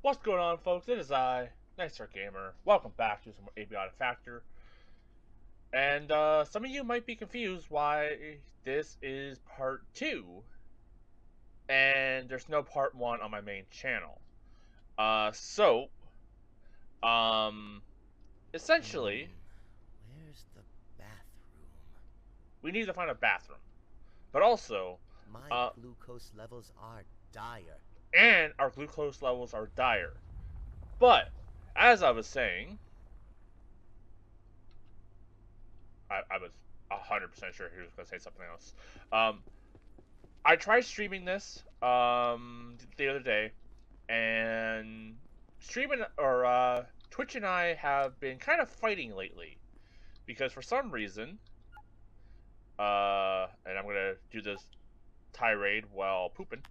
What's going on, folks? It is I, Nightstargamer. Welcome back to some more Abiotic Factor. And some of you might be confused why this is part 2, and there's no part 1 on my main channel. So, um, essentially, Where's the bathroom? we need to find a bathroom. But also, My glucose levels are dire. and our glucose levels are dire. But, as I was saying, I was 100% sure he was going to say something else. I tried streaming this the other day, and Twitch and I have been kind of fighting lately because for some reason, and I'm gonna do this tirade while pooping.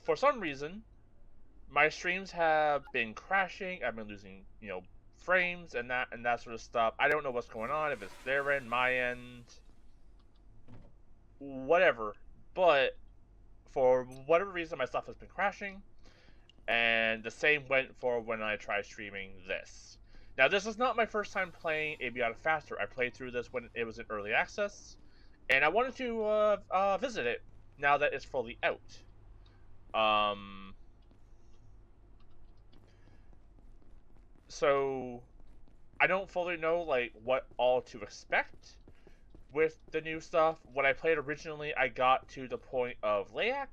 For some reason, my streams have been crashing. I've been losing, frames and that sort of stuff. I don't know what's going on. If it's their end, my end, whatever. But for whatever reason, my stuff has been crashing, and the same went for when I tried streaming this. Now, this is not my first time playing Abiotic Faster. I played through this when it was in early access, and I wanted to visit it now that it's fully out. So I don't fully know what all to expect with the new stuff. When I played originally, I got to the point of Layak.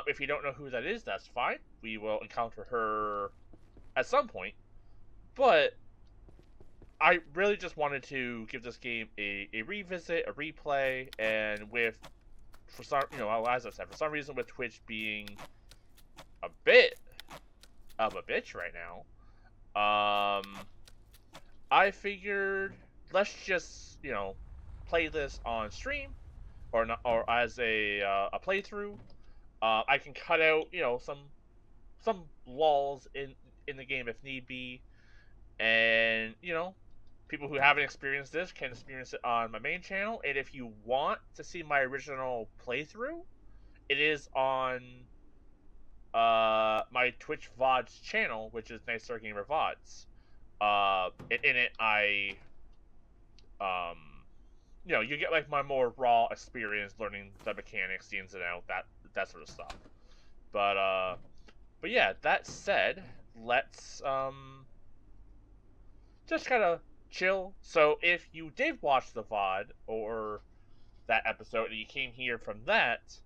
If you don't know who that is, that's fine. We will encounter her at some point. But I really just wanted to give this game a revisit, a replay, and for some, as I said, for some reason with Twitch being a bit of a bitch right now, I figured let's just, play this on stream or as a playthrough. I can cut out, some lulls in the game if need be, and people who haven't experienced this can experience it on my main channel. And if you want to see my original playthrough, it is on my Twitch VODs channel, which is Nightstargamer VODs. In it, you get my more raw experience learning the mechanics, the ins and outs, that sort of stuff. But yeah, that said, let's just kind of chill. So if you did watch the VOD or that episode and you came here from that,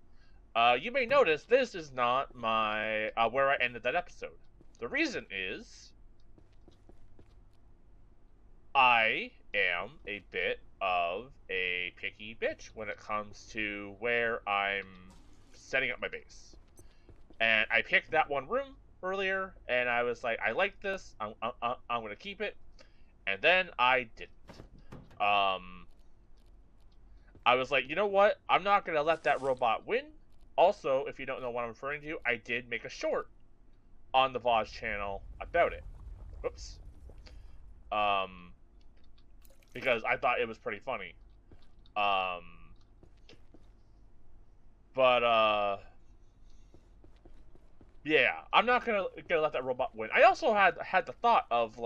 you may notice this is not my where I ended that episode. The reason is I am a bit of a picky bitch when it comes to where I'm setting up my base. And I picked that one room earlier, and I was like, I like this. I'm going to keep it. And then I didn't. I was like, you know what? I'm not going to let that robot win. Also, if you don't know what I'm referring to, I did make a short on the VODs channel about it. Whoops. Because I thought it was pretty funny. Yeah, I'm not gonna let that robot win. I also had the thought of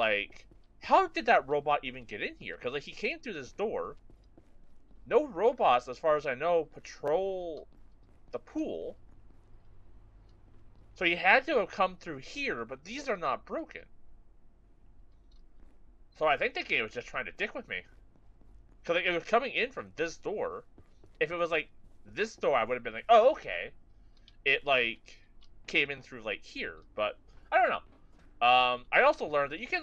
how did that robot even get in here? Because he came through this door. No robots, as far as I know, patrol the pool. So he had to have come through here, but these are not broken. So I think the game was just trying to dick with me. Because it was coming in from this door. If it was this door, I would have been like, oh, okay. It came in through here, but I don't know. I also learned that you can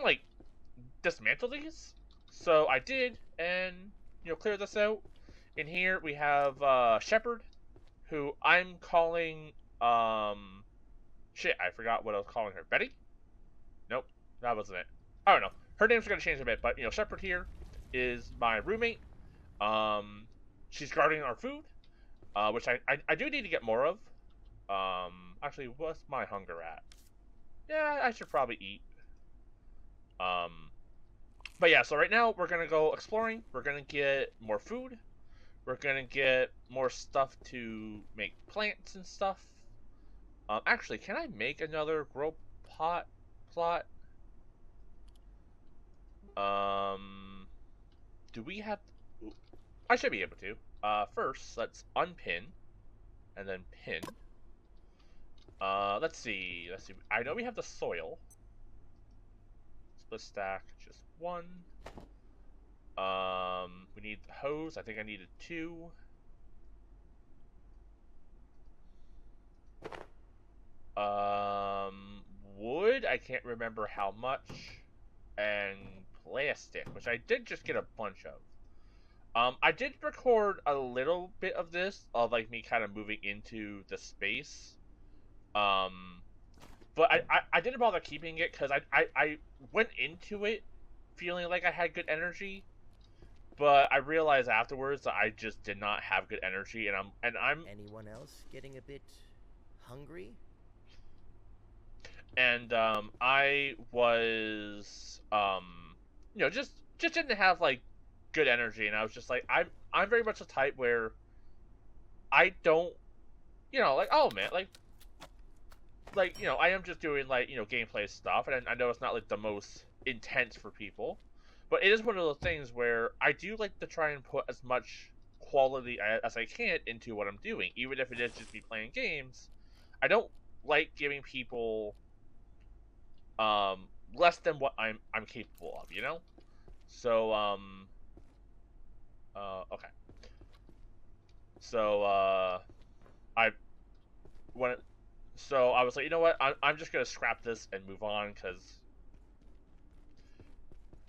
dismantle these. So I did, and clear this out. In here we have Shepherd, who I'm calling shit, I forgot what I was calling her. Betty? Nope, that wasn't it. I don't know. Her name's gonna change a bit, but Shepherd here is my roommate. She's guarding our food, which I do need to get more of. Actually, what's my hunger at? Yeah, I should probably eat. But yeah, so right now we're gonna go exploring. We're gonna get more food. We're gonna get more stuff to make plants and stuff. Actually, can I make another grow pot plot? Do we have? I should be able to. First, let's unpin, and then pin. Let's see. Let's see. I know we have the soil. Split stack, just one. We need the hose. I think I needed two. Wood. I can't remember how much. And plastic, which I did just get a bunch of. I did record a little bit of this, of like me kind of moving into the space. But I didn't bother keeping it because I went into it feeling like I had good energy, but I realized afterwards that I just did not have good energy, and I'm Anyone else getting a bit hungry? and I was just didn't have like good energy, and I was just like I'm very much the type where I don't like, oh man, like I am just doing like gameplay stuff, and I know it's not like the most intense for people, but it is one of those things where I do like to try and put as much quality as I can into what I'm doing, even if it is just me playing games. I don't like giving people less than what I'm capable of, So okay. So I when so I was like, you know what? I'm just gonna scrap this and move on because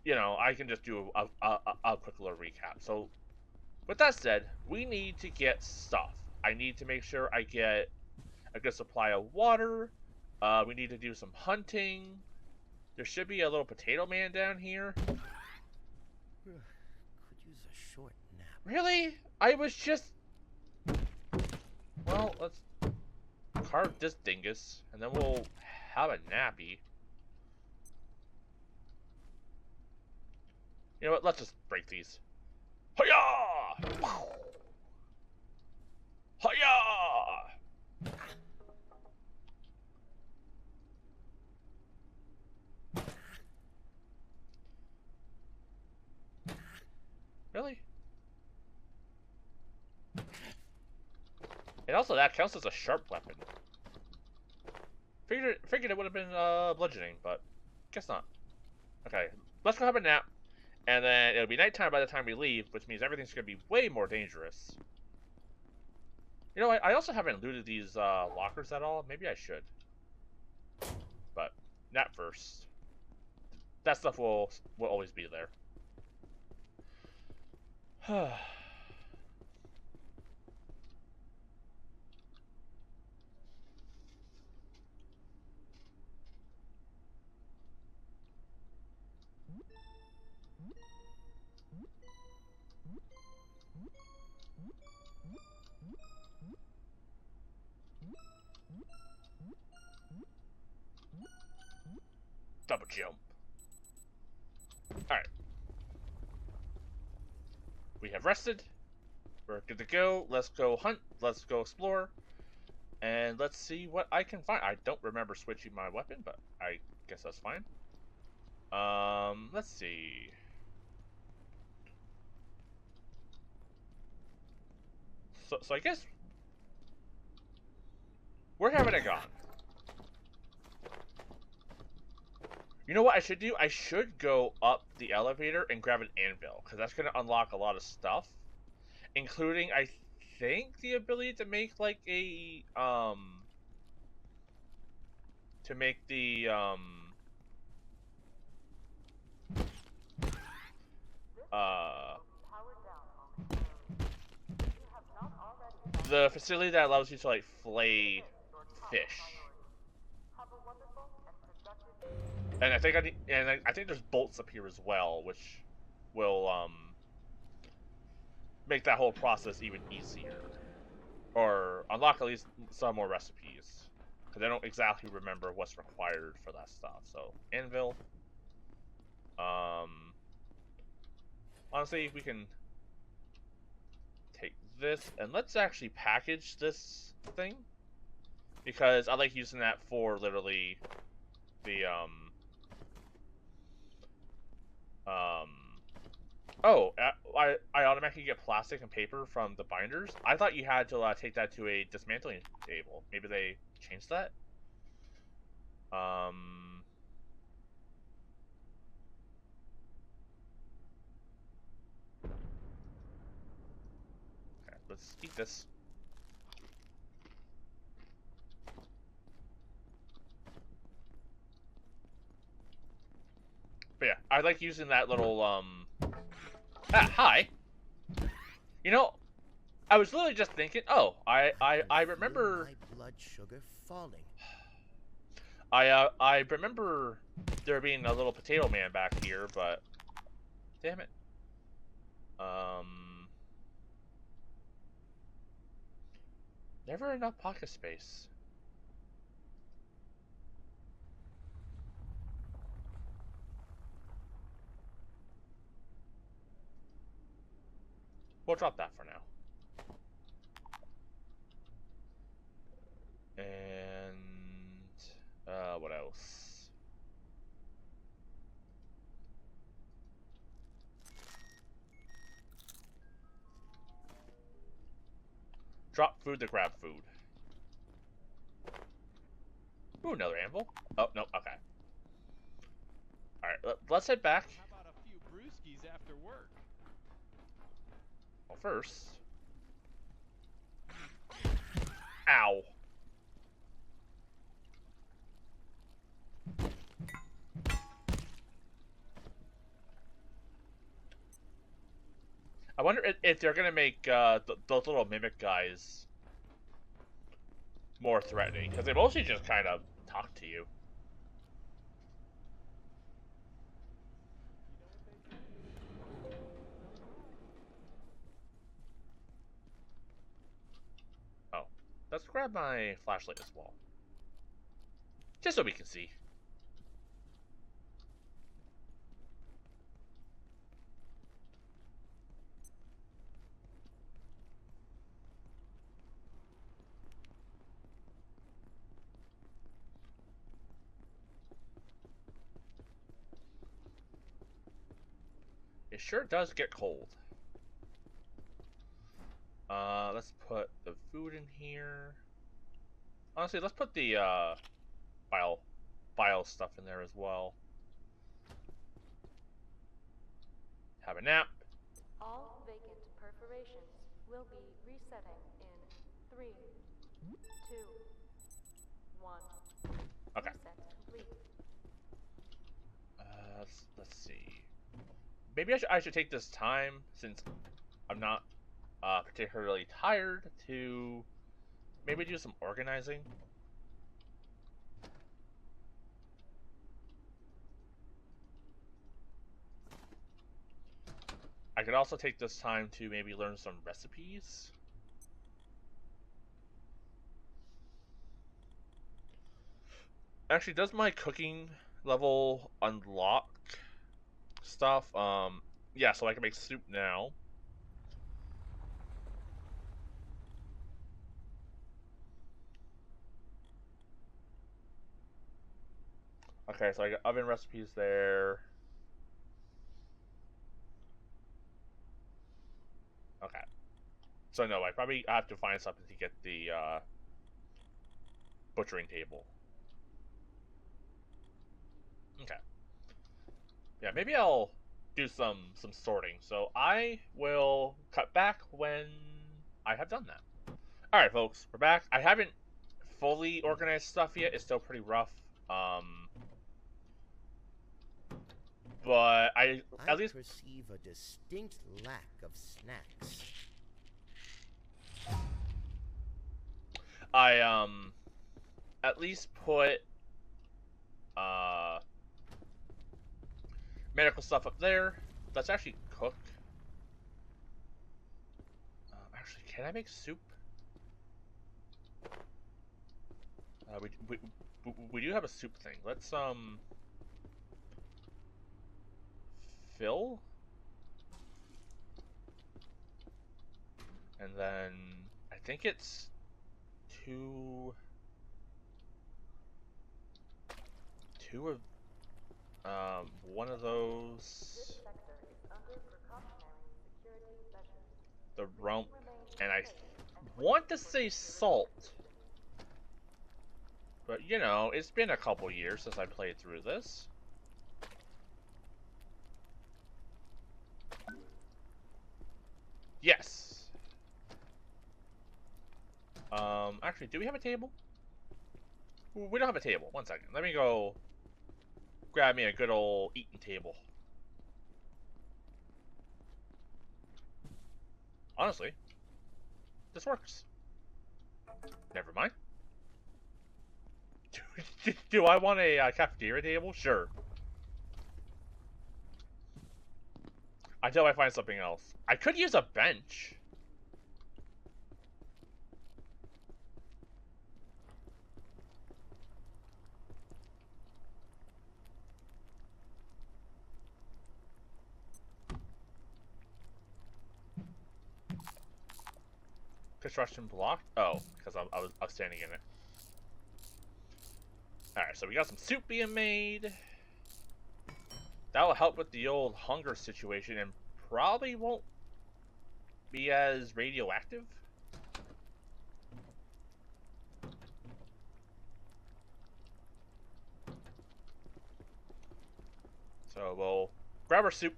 I can just do a quick little recap. So with that said, we need to get stuff. I need to make sure I get a good supply of water. We need to do some hunting. There should be a little potato man down here. Could use a short nap. Really? I was just... Well, let's carve this dingus, and then we'll have a nappy. You know what? Let's just break these. Hiya! Hiya! Really? And also, that counts as a sharp weapon. Figured it would have been bludgeoning, but guess not. Okay, let's go have a nap, and then it'll be nighttime by the time we leave, which means everything's gonna be way more dangerous. You know, I also haven't looted these lockers at all. Maybe I should, but nap first. That stuff will always be there. Double jump. Alright. We have rested. We're good to go. Let's go hunt. Let's go explore. And let's see what I can find. I don't remember switching my weapon, but I guess that's fine. Let's see. So I guess... Where haven't I gone? You know what I should do? I should go up the elevator and grab an anvil, because that's going to unlock a lot of stuff, including, I think, the ability to make, like, to make the facility that allows you to, like, flay fish. And I think I think there's bolts up here as well, which will make that whole process even easier, or unlock at least some more recipes, because I don't exactly remember what's required for that stuff. So anvil. Honestly, we can take this and let's actually package this thing. because I like using that for literally the um. Oh, I automatically get plastic and paper from the binders. I thought you had to take that to a dismantling table. Maybe they changed that. Okay, let's eat this. But yeah, I like using that little hi. You know, I was literally just thinking. Oh, I remember. My blood sugar falling. I remember there being a little potato man back here, but damn it. Never enough pocket space. We'll drop that for now. And what else? Drop food to grab food. Ooh, another anvil. Oh, no, okay. Alright, let's head back. How about a few brewskis after work? Well, first... Ow. I wonder if they're gonna make those little mimic guys more threatening, because they mostly just kind of talk to you. Oh, let's grab my flashlight as well, just so we can see. It sure does get cold. Let's put the food in here. Honestly, let's put the bio stuff in there as well. Have a nap. All vacant perforations will be resetting in 3, 2, 1. Okay. Reset complete. Let's see. Maybe I should take this time, since I'm not particularly tired, to maybe do some organizing. I could also take this time to maybe learn some recipes. Actually, does my cooking level unlock stuff? Yeah, so I can make soup now. Okay, so I got oven recipes there. Okay. So no, I probably have to find something to get the butchering table. Okay. Yeah, maybe I'll do some sorting. So I will cut back when I have done that. All right, folks, we're back. I haven't fully organized stuff yet. It's still pretty rough. But I at least perceive a distinct lack of snacks. I at least put medical stuff up there. Let's actually cook. Actually, can I make soup? We do have a soup thing. Let's fill, and then I think it's 2. two of one of those. This sector is under precautionary security measures. The Please rump, remain and I safe and want to wait for say further salt, instructions. but you know, it's been a couple years since I played through this. Yes. Actually, do we have a table? Ooh, we don't have a table. One second. Let me go grab me a good old eating table. Honestly, this works. Never mind. Do I want a cafeteria table? Sure. Until I find something else. I could use a bench. Construction block? Oh, because I was standing in it. Alright, so we got some soup being made. That'll help with the old hunger situation and probably won't be as radioactive. So we'll grab our soup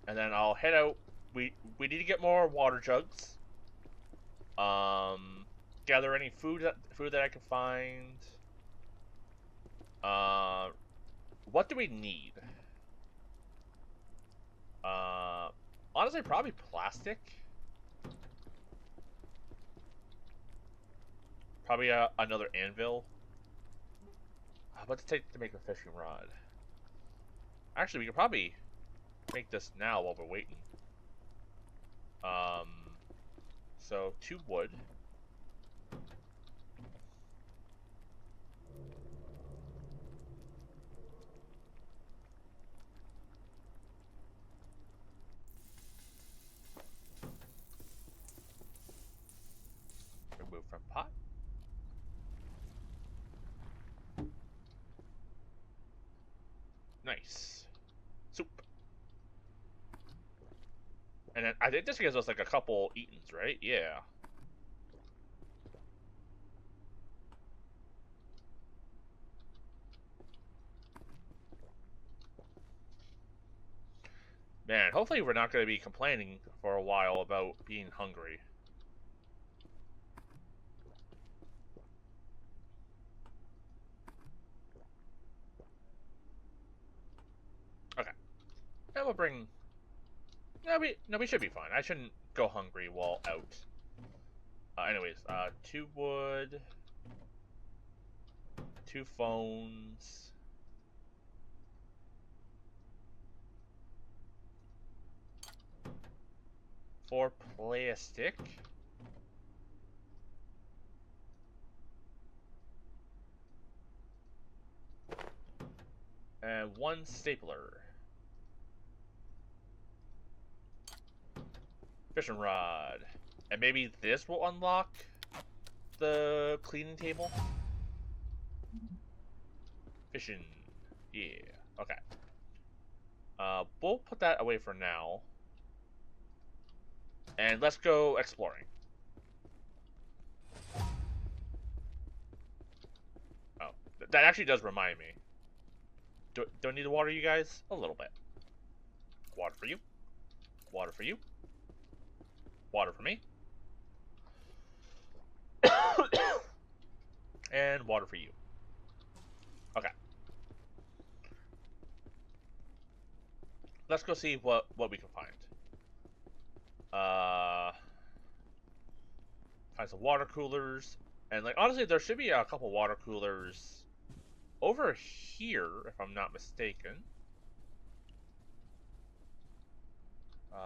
and then I'll head out. We need to get more water jugs. Gather any food that I can find. What do we need? Honestly, probably plastic. Probably another anvil. What's it take to make a fishing rod? Actually, we could probably make this now while we're waiting. So 2 wood. Remove from pot. Nice. Soup. And then I think this gives us like a couple eatings, right? Yeah. Man, hopefully we're not going to be complaining for a while about being hungry. Okay. And we'll bring... No, we should be fine. I shouldn't go hungry while out. Anyways, 2 wood... 2 phones... 4 plastic... and 1 stapler. Fishing rod. And maybe this will unlock the cleaning table? Fishing. Yeah. Okay. We'll put that away for now. And let's go exploring. Oh, that actually does remind me. Do I need to water you guys? A little bit. Water for you. Water for you. Water for me. And water for you. Okay. Let's go see what we can find. Find some water coolers. And like honestly, there should be a couple water coolers over here, if I'm not mistaken.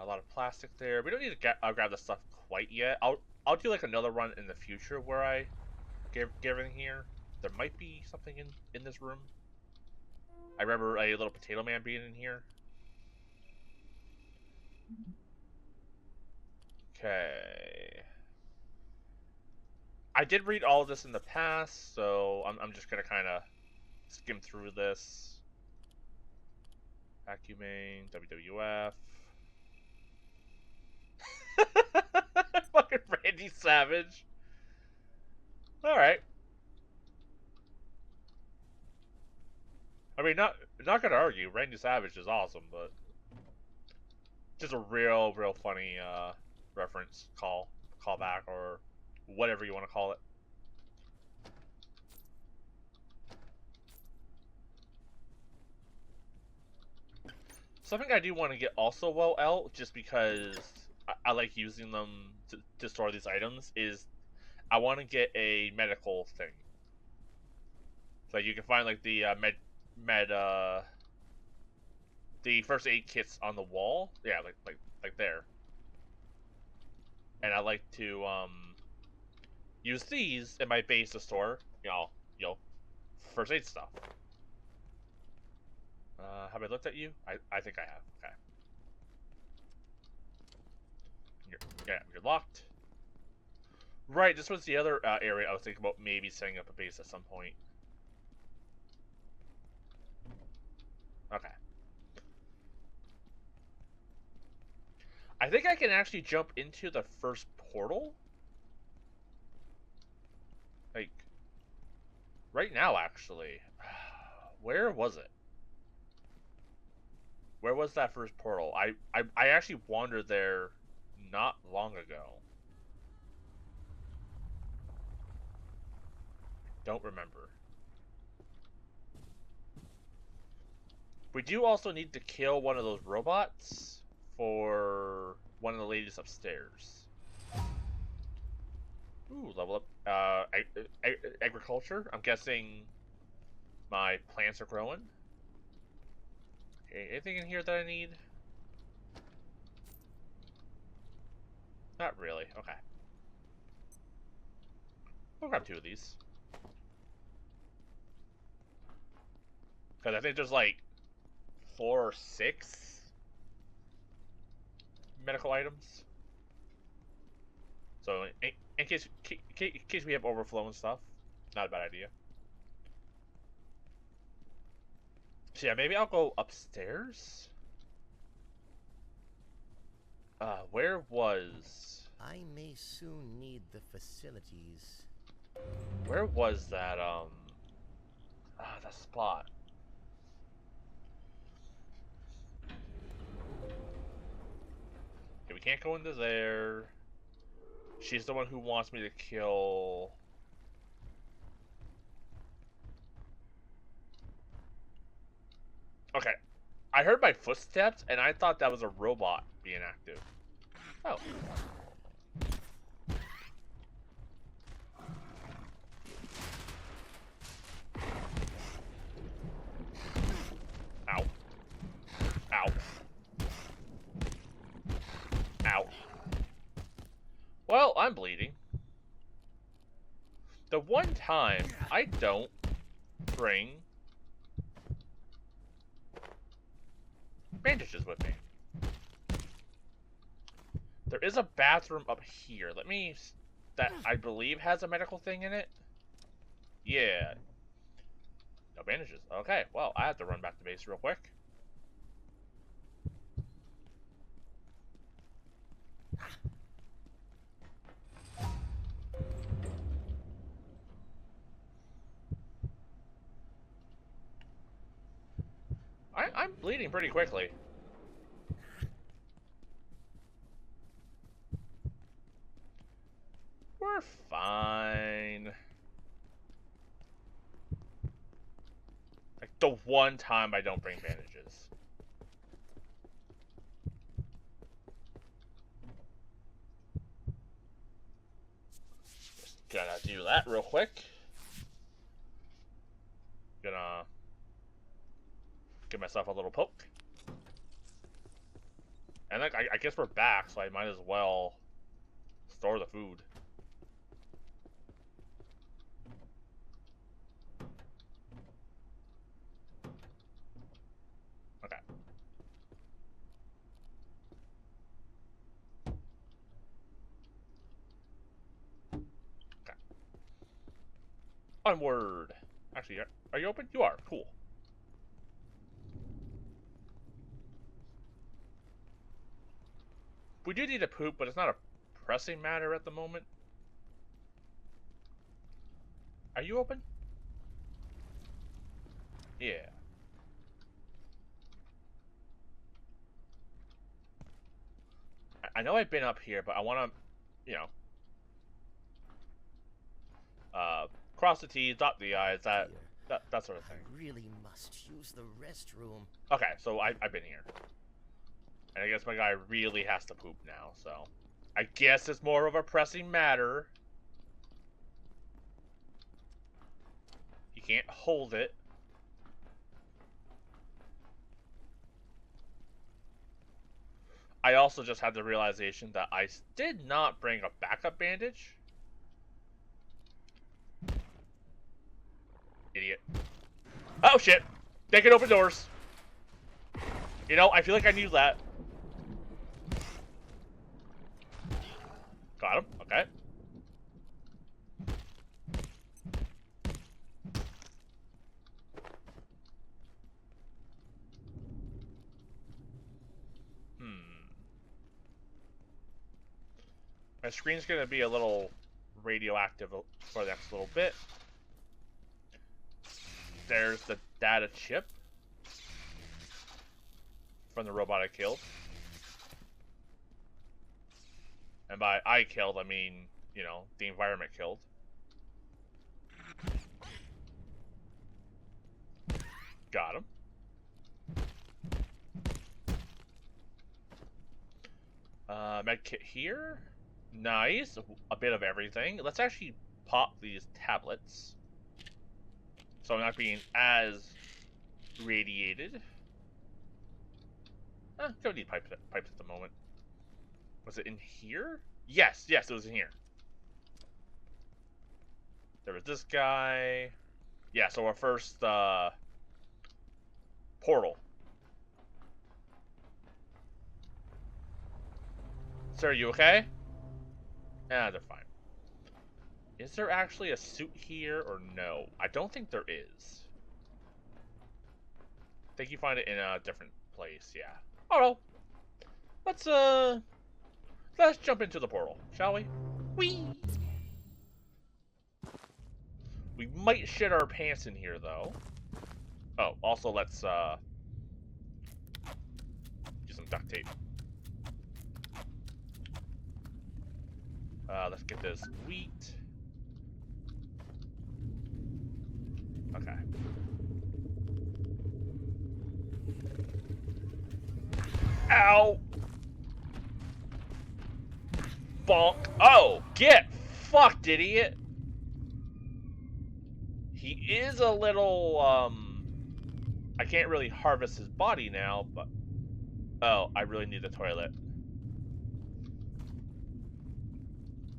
A lot of plastic there. We don't need to grab the stuff quite yet. I'll do like another run in the future where I get everything here. There might be something in this room. I remember a little potato man being in here. Okay. I did read all of this in the past, so I'm just gonna kind of skim through this. Vacuuming, WWF. Fucking Randy Savage. Alright. I mean, not gonna argue. Randy Savage is awesome, but just a real funny reference callback, or whatever you want to call it. Something I do want to get also well out, just because I like using them to store these items, is I want to get a medical thing. So you can find like the the first aid kits on the wall. Yeah, like there. And I like to use these in my base to store, you know, first aid stuff. Have I looked at you? I think I have. Okay. You're locked. Right, this was the other area I was thinking about maybe setting up a base at some point. Okay. I think I can actually jump into the first portal. Like, right now, actually. Where was it? Where was that first portal? I actually wandered there not long ago. Don't remember. We do also need to kill one of those robots for one of the ladies upstairs. Ooh, level up. Agriculture. I'm guessing my plants are growing. Okay, anything in here that I need? Not really. Okay. I'll grab 2 of these. Because I think there's like 4 or 6 medical items. So in case we have overflow and stuff, not a bad idea. So yeah, maybe I'll go upstairs. Where was... I may soon need the facilities. Where was that, that spot? Okay, we can't go into there. She's the one who wants me to kill... Okay. I heard my footsteps, and I thought that was a robot being active. Oh. Ow. Ow. Ow. Well, I'm bleeding. The one time I don't bring bandages with me. There is a bathroom up here. Let me... That I believe has a medical thing in it. Yeah. No bandages. Okay, well, I have to run back to base real quick. I'm bleeding pretty quickly. We're fine. Like, the one time I don't bring bandages. Just gonna do that real quick. Gonna give myself a little poke. And like, I guess we're back, so I might as well store the food. Okay. Okay. Onward. Actually, Are you open? You are. Cool. We do need to poop, but it's not a pressing matter at the moment. Are you open? Yeah. I know I've been up here, but I want to, you know, cross the T's, dot the I's, that sort of thing. I really must use the restroom. Okay, so I've been here. And I guess my guy really has to poop now, so I guess it's more of a pressing matter. He can't hold it. I also just had the realization that I did not bring a backup bandage. Idiot. Oh shit! They can open doors. You know, I feel like I knew that. Got him. Okay. My screen's gonna be a little radioactive for the next little bit. There's the data chip from the robot I killed. And by I killed, I mean, you know, the environment killed. Got him. Medkit here. Nice. A bit of everything. Let's actually pop these tablets, so I'm not being as radiated. Don't need pipes at the moment. Was it in here? Yes, it was in here. There was this guy. Yeah, so our first portal. Sir, are you okay? Ah, they're fine. Is there actually a suit here or no? I don't think there is. I think you find it in a different place, yeah. Oh well. Let's jump into the portal, shall we? Whee! We might shit our pants in here though. Oh, also let's do some duct tape. Let's get this wheat. Okay. Ow! Bonk. Oh, get fucked, idiot. He is a little, I can't really harvest his body now, but... Oh, I really need the toilet.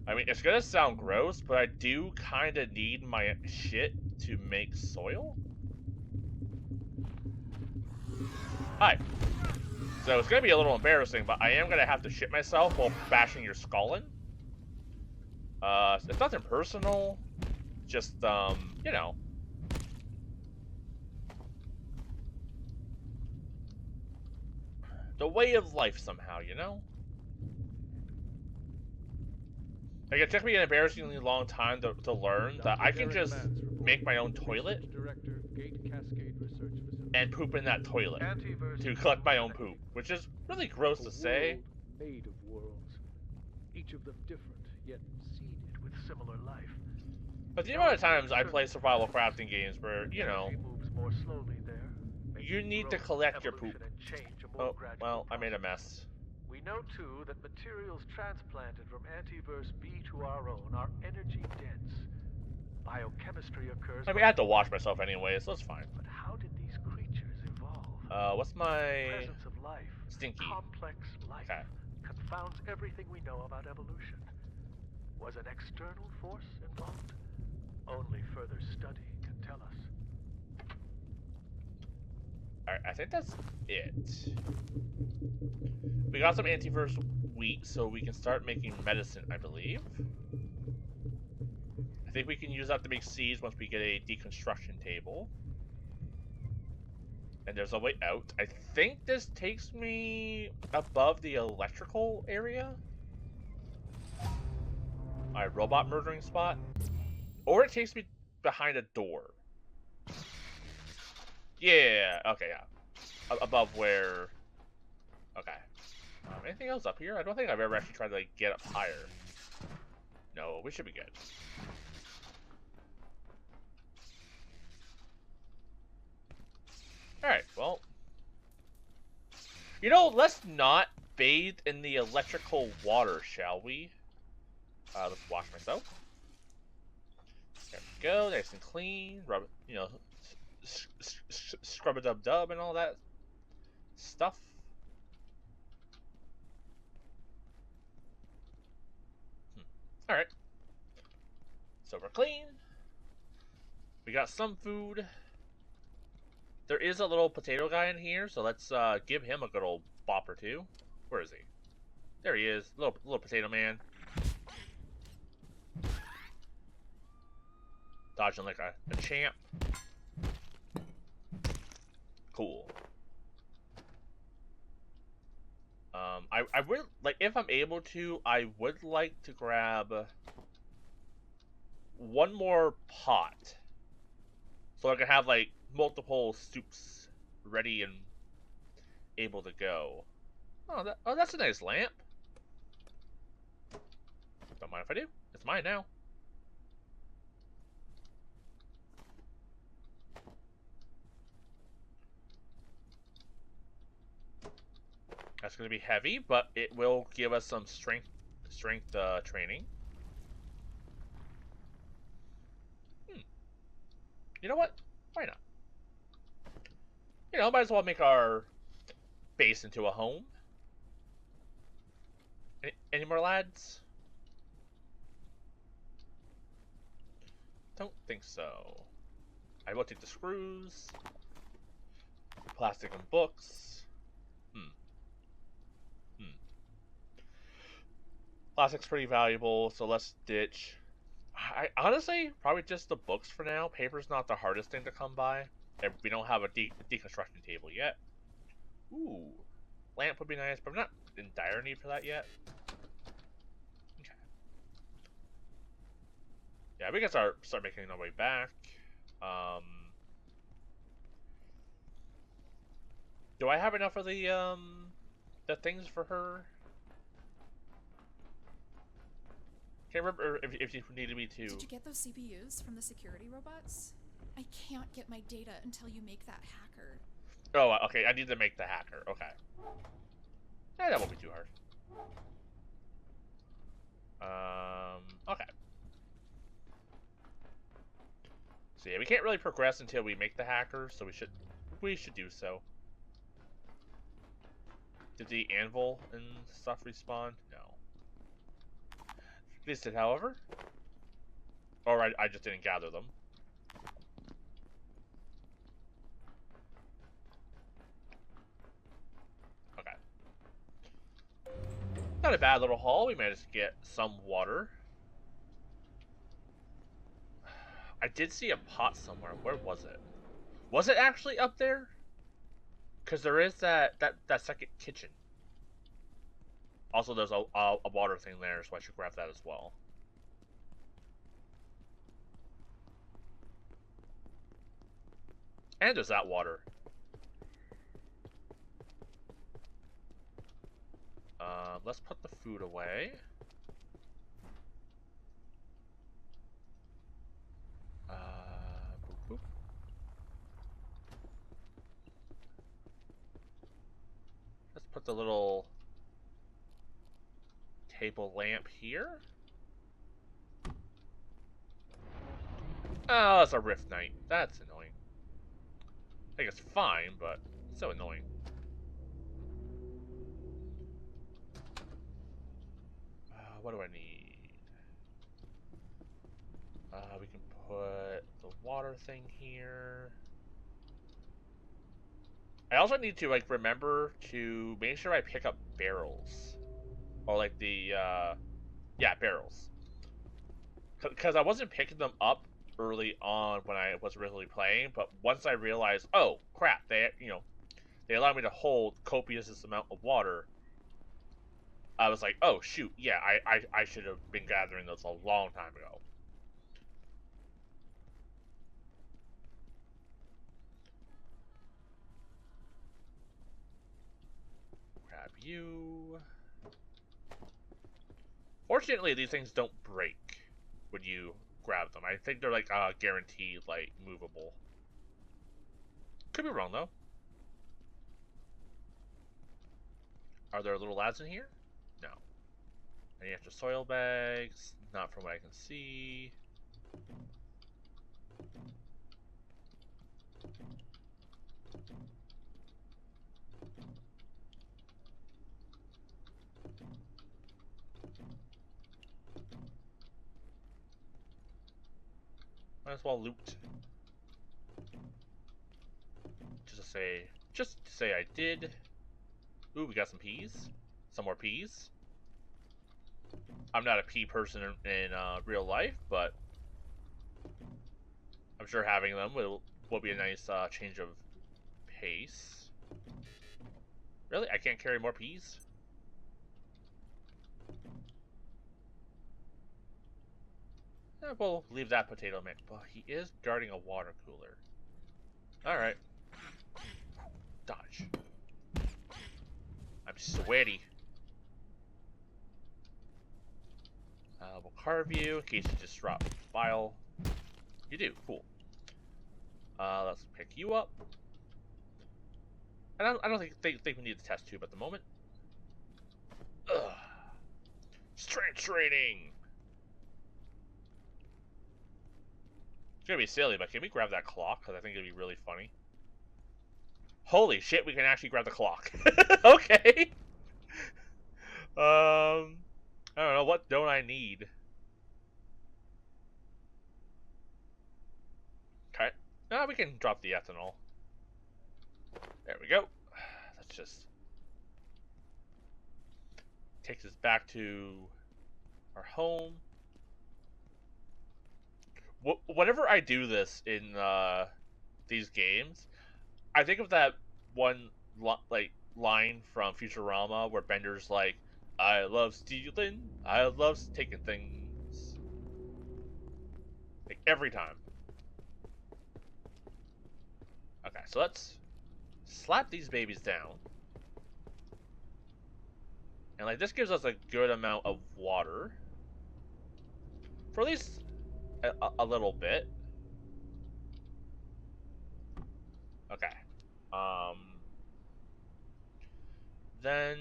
I mean, it's gonna sound gross, but I do kind of need my shit to make soil. Hi. So it's gonna be a little embarrassing, but I am gonna have to shit myself while bashing your skull in. It's nothing personal. Just, you know. The way of life somehow, you know? Like, it took me an embarrassingly long time to learn that I can just make my own toilet and poop in that toilet to collect my own poop, which is really gross to say. Made of worlds, each of them different, yet seeded with similar life. But the amount of times I play survival crafting games where, you know, moves more slowly there, you need to collect your poop. Oh, well, I made a mess. We know too that materials transplanted from Antiverse B to our own are energy dense. Biochemistry occurs. I mean, I have to wash myself anyway, so it's fine. But how did these creatures evolve? What's my Presence of life, stinky? complex life, Okay. confounds everything we know about evolution. Was an external force involved? Only further study can tell us. Alright, I think that's it. We got some antivirus wheat, so we can start making medicine, I believe. I think we can use that to make seeds once we get a deconstruction table. And there's a way out. I think this takes me above the electrical area. My robot murdering spot. Or it takes me behind a door. Yeah, okay, yeah. Above where... Okay. Anything else up here? I don't think I've ever actually tried to, like, get up higher. No, we should be good. Alright, well... You know, let's not bathe in the electrical water, shall we? Let's wash myself. There we go, nice and clean. Rub it, you know, scrub-a-dub-dub and all that stuff. Alright. So we're clean. We got some food. There is a little potato guy in here, so let's give him a good old bop or two. Where is he? There he is, little potato man. Dodging like a champ. Cool. I would like, if I'm able to, I would like to grab one more pot, so I can have like multiple soups ready and able to go. Oh, that's a nice lamp. Don't mind if I do. It's mine now. That's going to be heavy, but it will give us some strength training. You know what? Why not? You know, might as well make our base into a home. Any more lads? Don't think so. I will take the screws, plastic and books. Plastic's pretty valuable, so let's ditch. I honestly, probably just the books for now. Paper's not the hardest thing to come by. And we don't have a deconstruction table yet. Ooh, lamp would be nice, but I'm not in dire need for that yet. Okay. Yeah, we can start making our way back. Do I have enough of the things for her? Can't remember if you needed me to. Did you get those CPUs from the security robots? I can't get my data until you make that hacker. Oh, okay. I need to make the hacker. Okay. That won't be too hard. Okay. So yeah, we can't really progress until we make the hacker, so we should do so. Did the anvil and stuff respawn? No. This did, however. Or I just didn't gather them. Okay. Not a bad little haul. We managed to get some water. I did see a pot somewhere. Where was it? Was it actually up there? Because there is that second kitchen. Also, there's a water thing there, so I should grab that as well. And there's that water. Let's put the food away. Boop, boop. Let's put the little table lamp here. Oh, it's a Rift Knight. That's annoying. I think it's fine, but it's so annoying. What do I need? We can put the water thing here. I also need to, like, remember to make sure I pick up barrels. Or, like, the, yeah, barrels. Because I wasn't picking them up early on when I was originally playing, but once I realized, oh crap, they allow me to hold copious amount of water. I was like, oh shoot, yeah, I should have been gathering those a long time ago. Grab you. Fortunately, these things don't break when you grab them. I think they're like guaranteed, like movable. Could be wrong though. Are there little lads in here? No. Any extra soil bags? Not from what I can see. Might as well loot. Just to say I did. Ooh, we got some peas. Some more peas. I'm not a pea person in real life, but I'm sure having them will be a nice change of pace. Really? I can't carry more peas? We'll leave that potato man. But he is guarding a water cooler. Alright. Dodge. I'm sweaty. We'll carve you in case you just drop file. You do. Cool. Let's pick you up. I don't think we need the test tube at the moment. Ugh. Strength training! It's gonna be silly, but can we grab that clock? Because I think it'd be really funny. Holy shit, we can actually grab the clock. Okay. I don't know, what don't I need? Okay. No, we can drop the ethanol. There we go. Let's just takes us back to our home. Whenever I do this in these games, I think of that one line from Futurama where Bender's like, "I love stealing, I love taking things." Like every time. Okay, so let's slap these babies down. And like this gives us a good amount of water. For at least a little bit. Okay. Then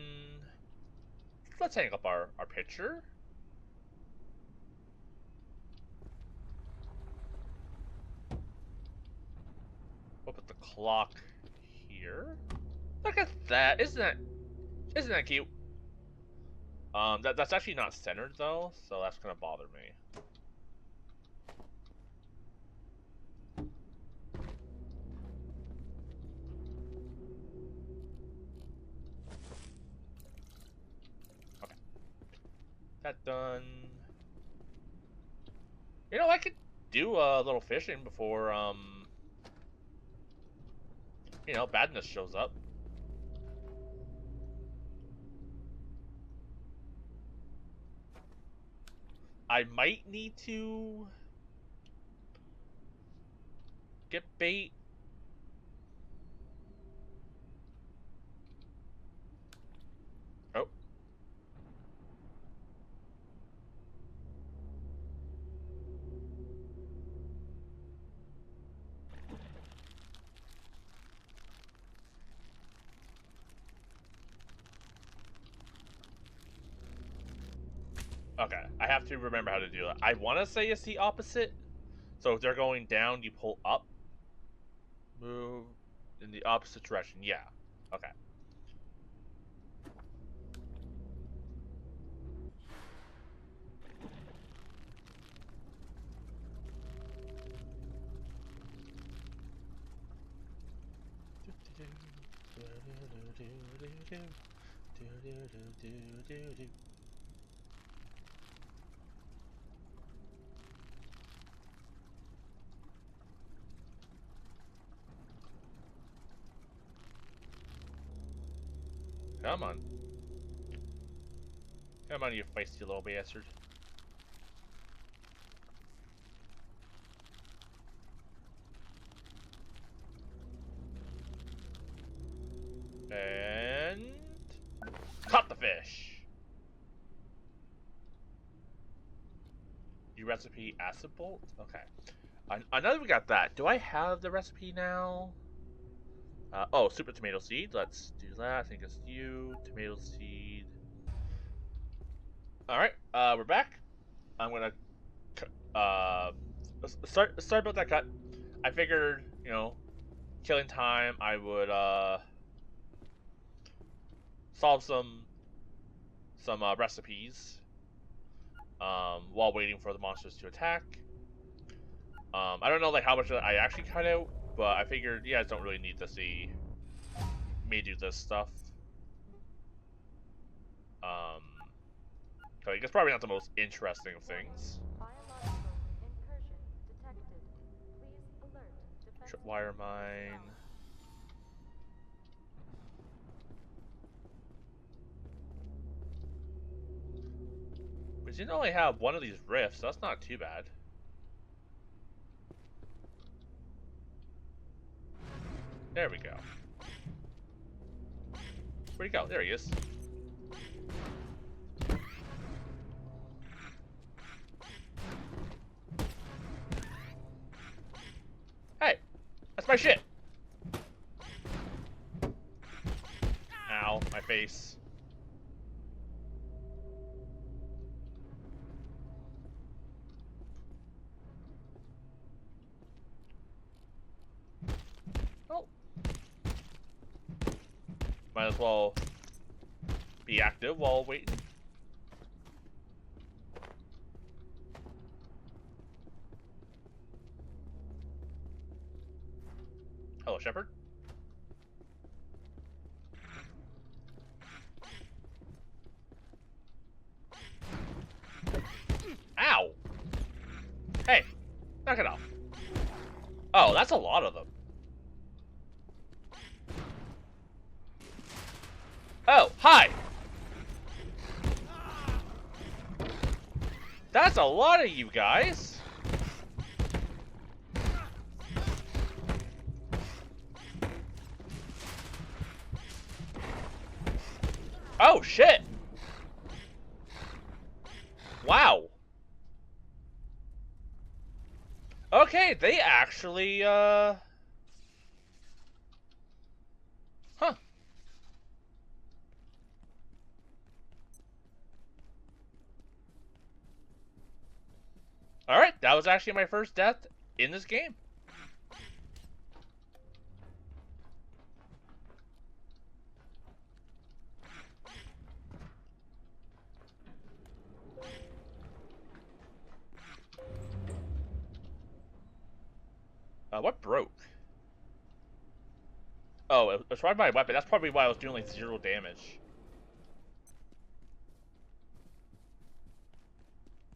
let's hang up our picture. We'll put the clock here. Look at that! Isn't that cute? That's actually not centered though, so that's gonna bother me. Okay. That done. You know, I could do a little fishing before, you know, badness shows up. I might need to get bait. Oh. Okay, I have to remember how to do it. I want to say it's the opposite. So if they're going down, you pull up. Move in the opposite direction. Yeah. Okay. Come on. Come on, you feisty little bastard. And caught the fish. New recipe acid bolt? Okay. I know we got that. Do I have the recipe now? Oh, super tomato seed. Let's do that. I think it's you. Tomato seed. Alright, we're back. I'm gonna start about that cut. I figured, you know, killing time, I would solve some recipes while waiting for the monsters to attack. I don't know like how much I actually cut out, but I figured you guys don't really need to see me do this stuff. I think it's probably not the most interesting of things. Biological incursion detected. Please alert Tripwire mine. We didn't only have one of these rifts, so that's not too bad. There we go. Where'd he go? There he is. Hey! That's my shit! Ow, my face. Oh. Might as well be active while waiting. Hello, Shepard. Ow! Hey, knock it off. Oh, that's a lot of them. Oh, hi! That's a lot of you guys! Oh, shit! Wow! Okay, they actually, Huh. Alright, that was actually my first death in this game. What broke? Oh, it was probably my weapon. That's probably why I was doing like 0 damage.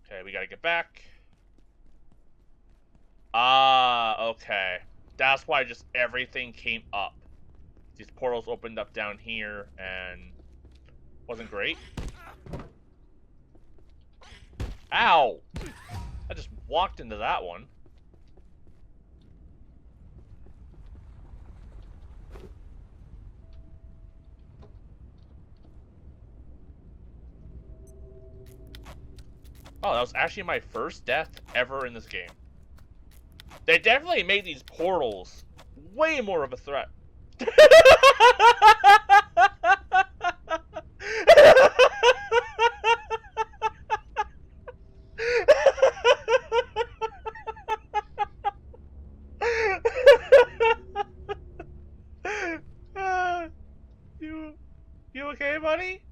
Okay, we gotta get back. Ah, okay. That's why just everything came up. These portals opened up down here and wasn't great. Ow! I just walked into that one. Oh, that was actually my first death ever in this game. They definitely made these portals way more of a threat. You okay, buddy?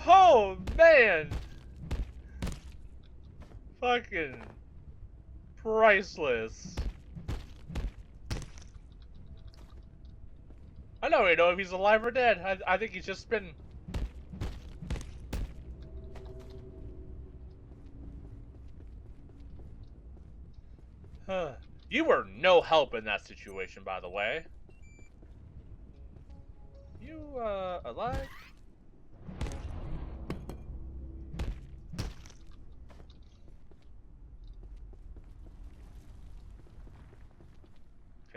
Oh, man! Fucking priceless. I don't even know if he's alive or dead. I think he's just been... You were no help in that situation, by the way. You, alive?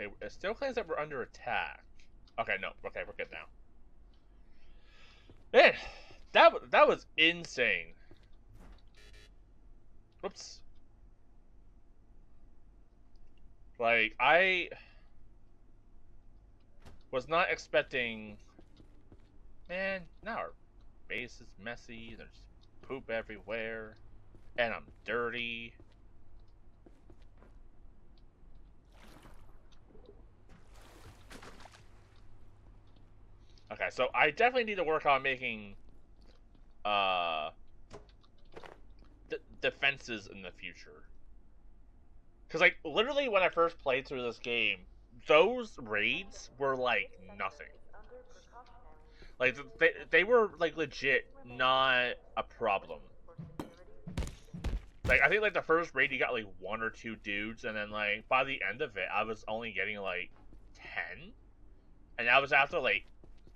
Okay, it still claims that we're under attack. Okay, no. Okay, we're good now. Man, that was insane. Whoops. Like, I was not expecting... Man, now our base is messy, there's poop everywhere, and I'm dirty. Okay, so I definitely need to work on making defenses in the future. Because, like, literally when I first played through this game, those raids were, like, nothing. Like, they were, like, legit not a problem. Like, I think, like, the first raid you got, like, 1 or 2 dudes, and then, like, by the end of it, I was only getting, like, 10? And that was after, like,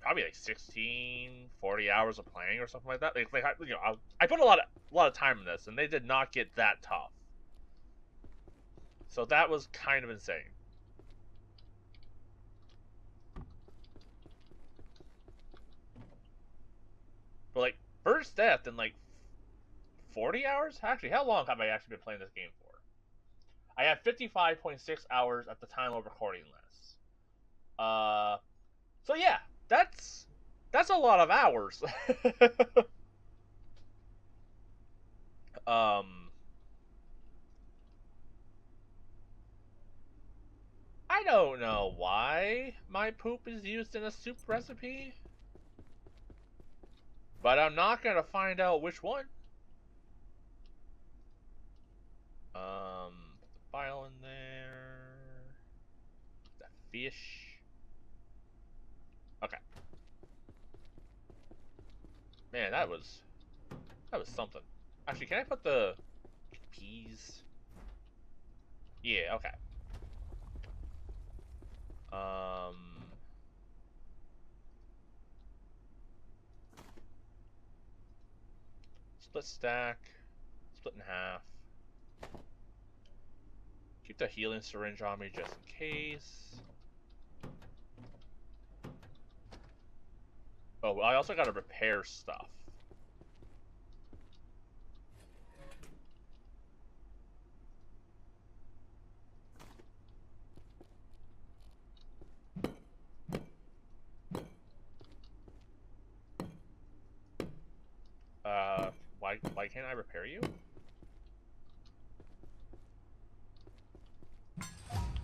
probably, like, 16, 40 hours of playing or something like that. Like you know, I put a lot of time in this, and they did not get that tough. So that was kind of insane. But, like, first death in, like, 40 hours? Actually, how long have I actually been playing this game for? I have 55.6 hours at the time of recording this. So yeah, that's a lot of hours. I don't know why my poop is used in a soup recipe, but I'm not gonna find out which one. Put the file in there. The fish. Okay. Man, that was something. Actually, can I put the peas? Yeah, okay. Split stack. Split in half. Keep the healing syringe on me just in case. Oh, I also gotta repair stuff. Why can't I repair you?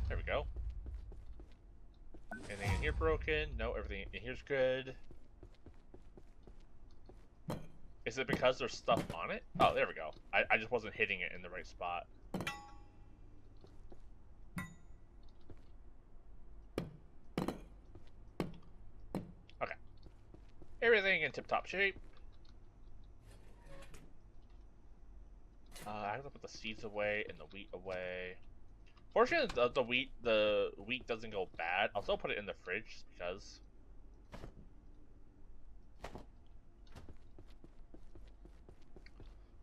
There we go. Anything in here broken? No, everything in here's good. Is it because there's stuff on it? Oh, there we go. I just wasn't hitting it in the right spot. Okay. Everything in tip-top shape. I have to put the seeds away and the wheat away. Fortunately, the wheat doesn't go bad. I'll still put it in the fridge just because.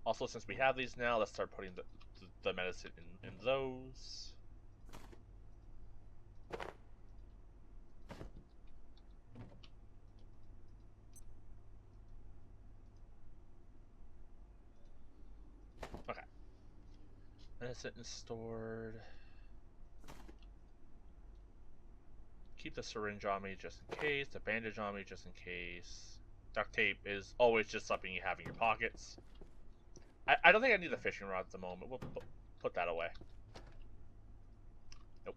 Also, since we have these now, let's start putting the medicine in those. Okay. Medicine is stored. Keep the syringe on me just in case. The bandage on me just in case. Duct tape is always just something you have in your pockets. I don't think I need the fishing rod at the moment. We'll put that away. Nope.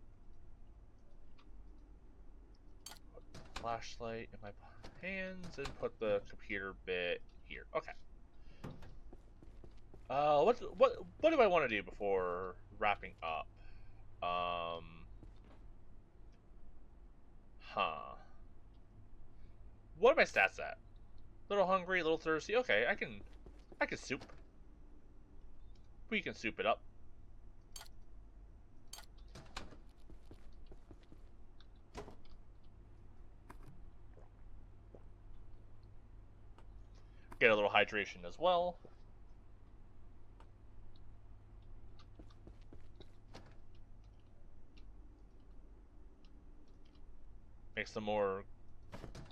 Put the flashlight in my hands and put the computer bit here. Okay. What do I want to do before wrapping up? Huh. What are my stats at? A little hungry, a little thirsty. Okay, I can soup. We can soup it up. hydration as well. Make some more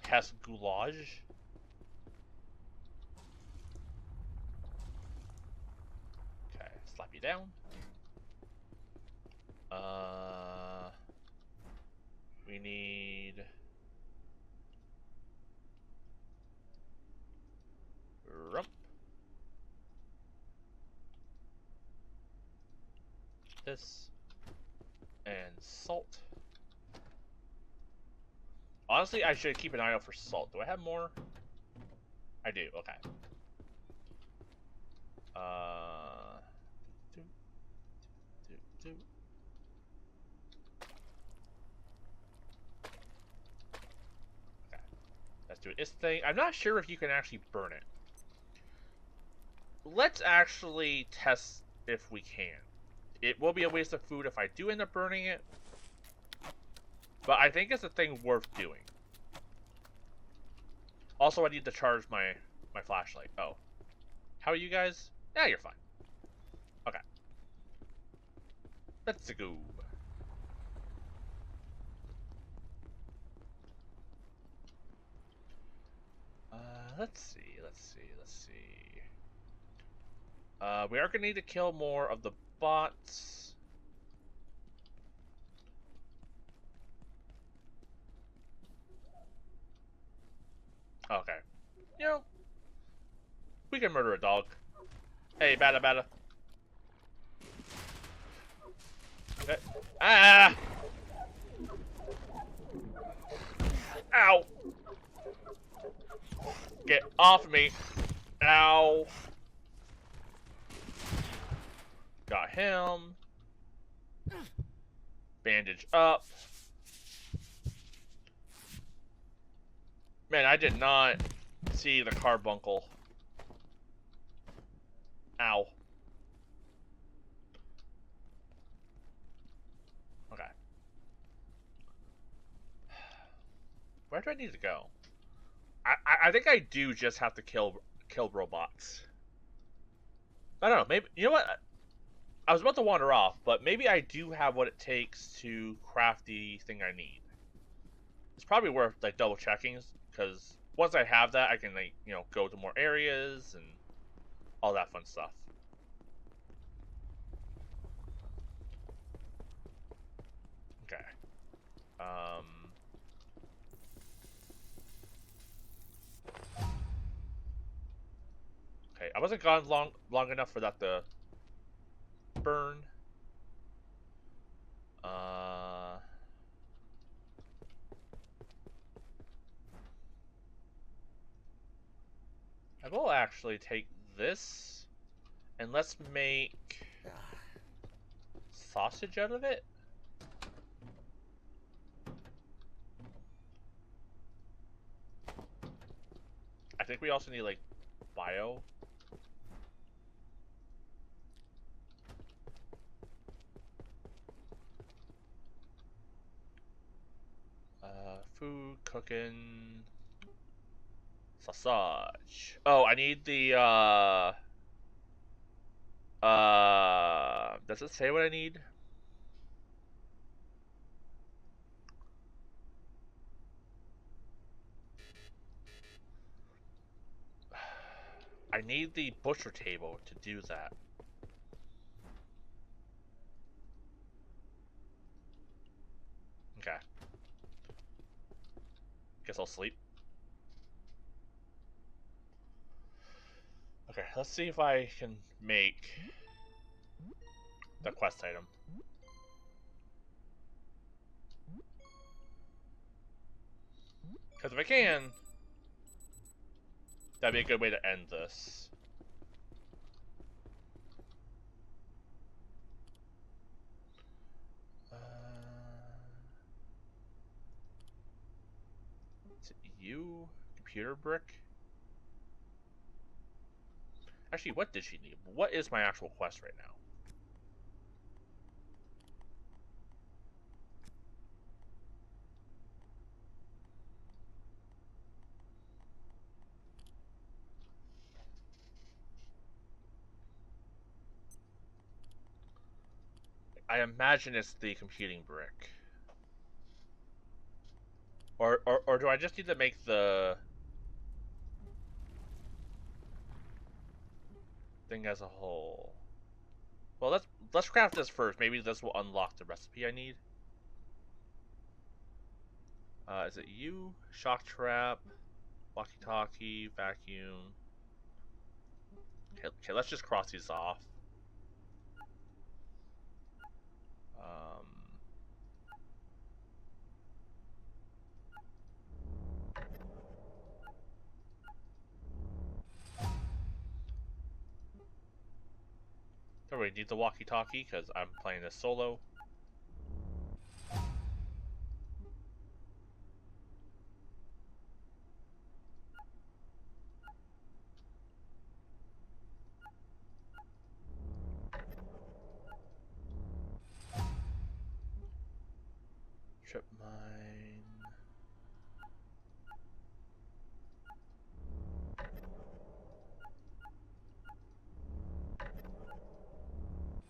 Hess goulash. Okay, slap you down. We need rump. This and salt. Honestly, I should keep an eye out for salt. Do I have more? I do. Okay. Do, do, do. Okay. Let's do this thing. I'm not sure if you can actually burn it. Let's actually test if we can. It will be a waste of food if I do end up burning it. But I think it's a thing worth doing. Also, I need to charge my flashlight. Oh. How are you guys? Yeah, you're fine. Okay. Let's go. Let's see. We are gonna need to kill more of the bots. Okay. You know, we can murder a dog. Hey, bada bada. Okay. Ah! Ow! Get off of me. Ow. Got him. Bandage up. Man, I did not see the carbuncle. Ow. Okay. Where do I need to go? I think I do just have to kill robots. I don't know. Maybe, you know what? I was about to wander off, but maybe I do have what it takes to craft the thing I need. It's probably worth like double checking, because once I have that, I can like, you know, go to more areas and all that fun stuff. Okay. Okay, I wasn't gone long enough for that to burn. I will actually take this and let's make sausage out of it. I think we also need like bio. Food, cooking, sausage. Oh, I need the does it say what I need? I need the butcher table to do that. Okay. Guess I'll sleep. Okay, let's see if I can make the quest item. Because if I can, that'd be a good way to end this. Is it you? Computer brick? Actually, what did she need? What is my actual quest right now? I imagine it's the computing brick. Or do I just need to make the thing as a whole? Well, let's craft this first. Maybe this will unlock the recipe I need. Is it you? Shock trap, walkie-talkie, vacuum. Okay, let's just cross these off. Don't really need the walkie-talkie because I'm playing this solo. Trip mine.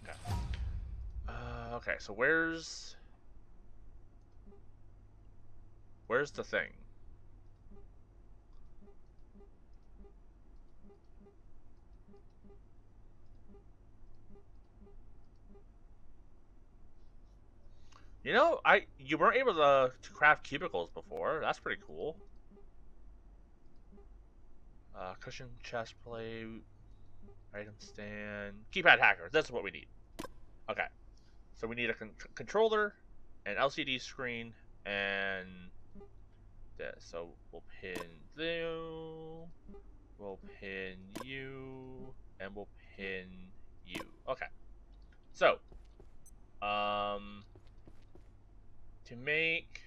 Okay. Okay, so where's the thing? You know, you weren't able to craft cubicles before. That's pretty cool. Cushion, chest plate, item stand, keypad hacker. That's what we need. Okay, so we need a controller, an LCD screen, and this. So we'll pin you, we'll pin you, and we'll pin you. Okay. So, to make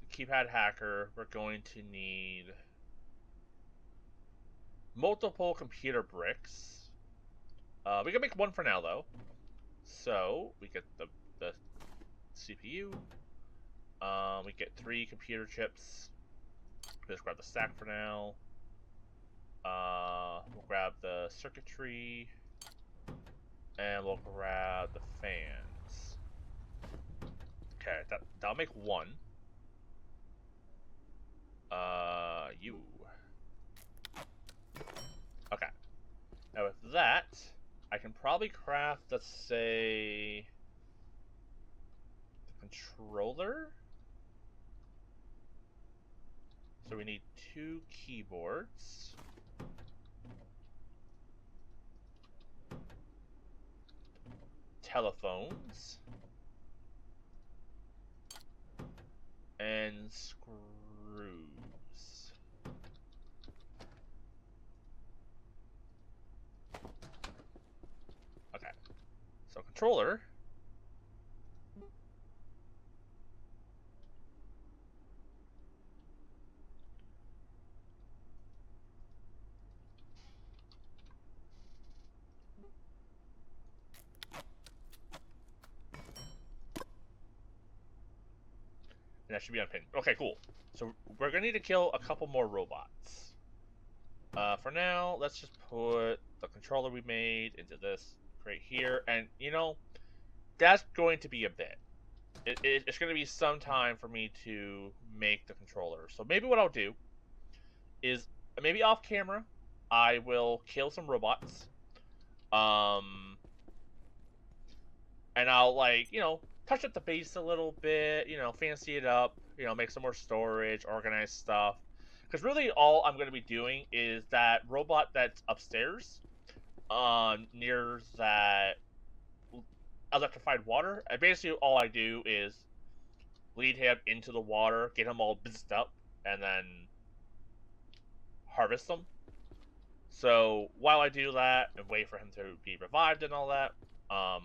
the keypad hacker, we're going to need multiple computer bricks. We can make one for now though. So we get the CPU. We get 3 computer chips. Let's grab the stack for now. We'll grab the circuitry, and we'll grab the fans. Okay, that'll make 1. You. Okay. Now with that, I can probably craft, let's say, the controller. So we need 2 keyboards. Telephones. And screws. Okay. So controller. And that should be unpinned. Okay, cool. So we're gonna need to kill a couple more robots. For now, let's just put the controller we made into this right here. And, you know, that's going to be a bit. It's going to be some time for me to make the controller. So maybe what I'll do is, maybe off camera, I will kill some robots. And I'll, like, you know, touch up the base a little bit, you know, fancy it up, you know, make some more storage, organize stuff. Because really all I'm going to be doing is that robot that's upstairs, near that electrified water. And basically all I do is lead him into the water, get him all buzzed up, and then harvest them. So while I do that and wait for him to be revived and all that, I'll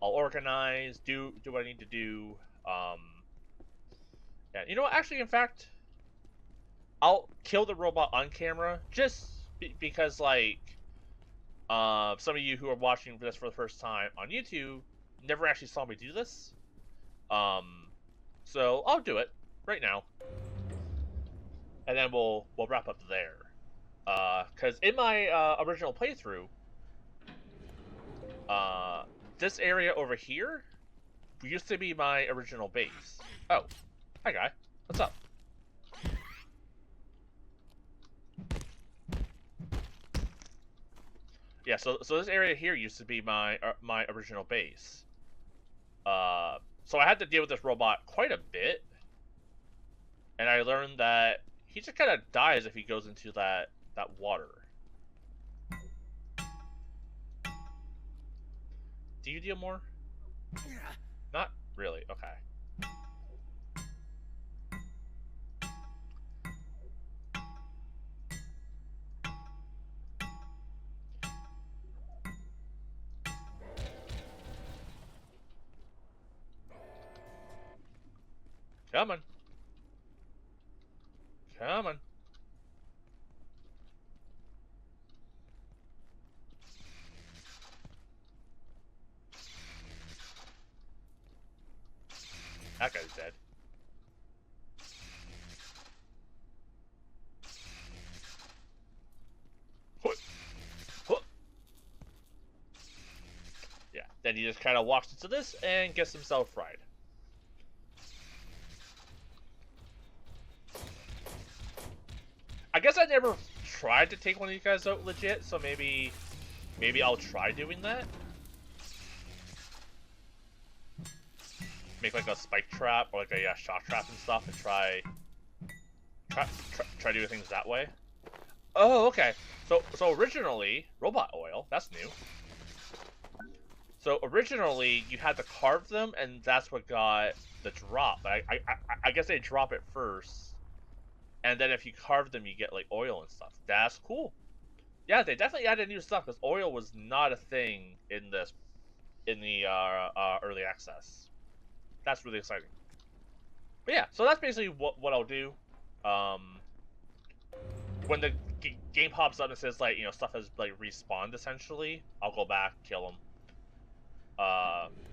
organize, do what I need to do. Yeah, you know what? Actually, in fact, I'll kill the robot on camera just because, like, some of you who are watching this for the first time on YouTube never actually saw me do this. So I'll do it right now, and then we'll wrap up there. Because in my original playthrough, This area over here used to be my original base. Oh, hi guy. What's up? Yeah, so this area here used to be my original base. So I had to deal with this robot quite a bit, and I learned that he just kind of dies if he goes into that water. Do you deal more? Not really. Okay. Come on. Come on. That guy's dead. Yeah, then he just kind of walks into this and gets himself fried. I guess I never tried to take one of you guys out legit, so maybe I'll try doing that. Make like a spike trap or like a shock trap and stuff, and try doing things that way. Oh, okay. So originally, robot oil. That's new. So originally, you had to carve them, and that's what got the drop. But I guess they drop it first, and then if you carve them, you get like oil and stuff. That's cool. Yeah, they definitely added new stuff because oil was not a thing in the early access. That's really exciting. But yeah, so that's basically what I'll do. When the game pops up and says like stuff has like respawned essentially, I'll go back, kill them.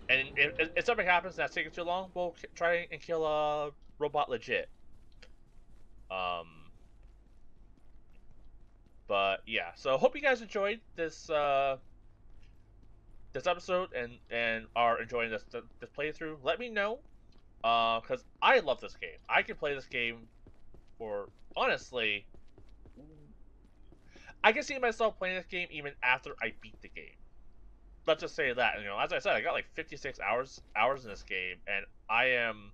And if something happens and that's taking too long, we'll try and kill a robot legit. But yeah, so hope you guys enjoyed this this episode and are enjoying this playthrough. Let me know, because I love this game. I can play this game for, honestly, I can see myself playing this game even after I beat the game. Let's just say that. As I said, I got like 56 hours in this game, and I am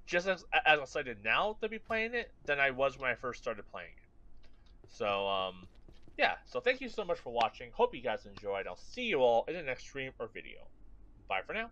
just as excited now to be playing it than I was when I first started playing it. So, yeah. So thank you so much for watching. Hope you guys enjoyed. I'll see you all in the next stream or video. Bye for now.